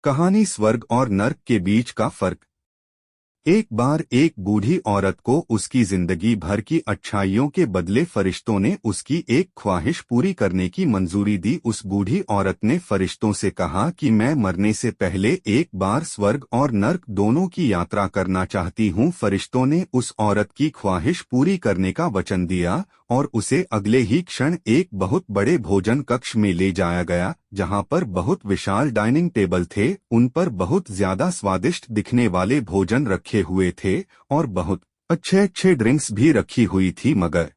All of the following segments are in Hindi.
कहानी स्वर्ग और नर्क के बीच का फर्क। एक बार एक बूढ़ी औरत को उसकी जिंदगी भर की अच्छाइयों के बदले फरिश्तों ने उसकी एक ख्वाहिश पूरी करने की मंजूरी दी। उस बूढ़ी औरत ने फरिश्तों से कहा कि मैं मरने से पहले एक बार स्वर्ग और नर्क दोनों की यात्रा करना चाहती हूँ। फरिश्तों ने उस औरत की ख्वाहिश पूरी करने का वचन दिया और उसे अगले ही क्षण एक बहुत बड़े भोजन कक्ष में ले जाया गया, जहां पर बहुत विशाल डाइनिंग टेबल थे। उन पर बहुत ज्यादा स्वादिष्ट दिखने वाले भोजन रखे हुए थे और बहुत अच्छे अच्छे ड्रिंक्स भी रखी हुई थी, मगर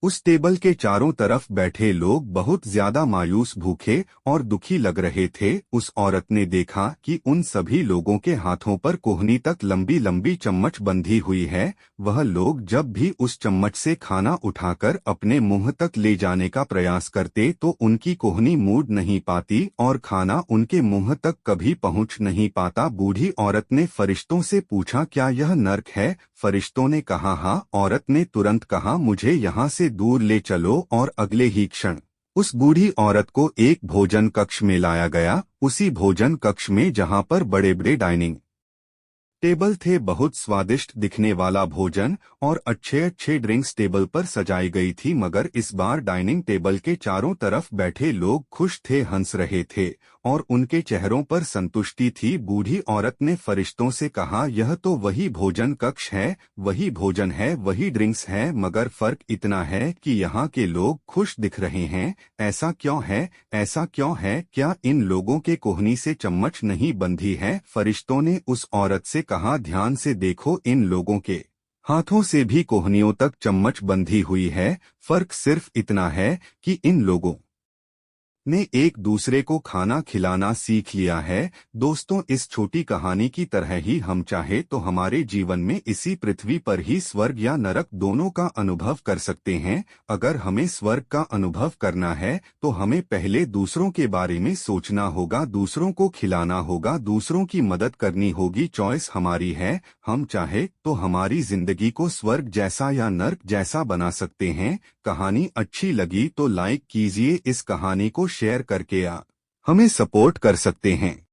उस टेबल के चारों तरफ बैठे लोग बहुत ज्यादा मायूस, भूखे और दुखी लग रहे थे। उस औरत ने देखा कि उन सभी लोगों के हाथों पर कोहनी तक लंबी लंबी चम्मच बंधी हुई है। वह लोग जब भी उस चम्मच से खाना उठाकर अपने मुंह तक ले जाने का प्रयास करते तो उनकी कोहनी मूड नहीं पाती और खाना उनके मुंह तक कभी पहुंच नहीं पाता। बूढ़ी औरत ने फरिश्तों से पूछा, क्या यह नर्क है? फरिश्तों ने कहा हाँ। औरत ने तुरंत कहा, मुझे यहाँ से दूर ले चलो, और अगले ही क्षण उस बूढ़ी औरत को एक भोजन कक्ष में लाया गया। उसी भोजन कक्ष में जहाँ पर बड़े बड़े डाइनिंग टेबल थे, बहुत स्वादिष्ट दिखने वाला भोजन और अच्छे अच्छे ड्रिंक्स टेबल पर सजाई गई थी। मगर इस बार डाइनिंग टेबल के चारों तरफ बैठे लोग खुश थे, हंस रहे थे और उनके चेहरों पर संतुष्टि थी। बूढ़ी औरत ने फरिश्तों से कहा, यह तो वही भोजन कक्ष है, वही भोजन है, वही ड्रिंक्स है, मगर फर्क इतना है कि यहाँ के लोग खुश दिख रहे हैं। ऐसा क्यों है? ऐसा क्यों है? क्या इन लोगों के कोहनी से चम्मच नहीं बंधी है? फरिश्तों ने उस औरत से कहा, ध्यान से देखो, इन लोगों के हाथों से भी कोहनियों तक चम्मच बंधी हुई है। फर्क सिर्फ इतना है कि इन लोगों ने एक दूसरे को खाना खिलाना सीख लिया है। दोस्तों, इस छोटी कहानी की तरह ही हम चाहे तो हमारे जीवन में इसी पृथ्वी पर ही स्वर्ग या नरक दोनों का अनुभव कर सकते हैं। अगर हमें स्वर्ग का अनुभव करना है तो हमें पहले दूसरों के बारे में सोचना होगा, दूसरों को खिलाना होगा, दूसरों की मदद करनी होगी। चॉइस हमारी है, हम चाहे तो हमारी जिंदगी को स्वर्ग जैसा या नर्क जैसा बना सकते हैं। कहानी अच्छी लगी तो लाइक कीजिए, इस कहानी को शेयर करके आप हमें सपोर्ट कर सकते हैं।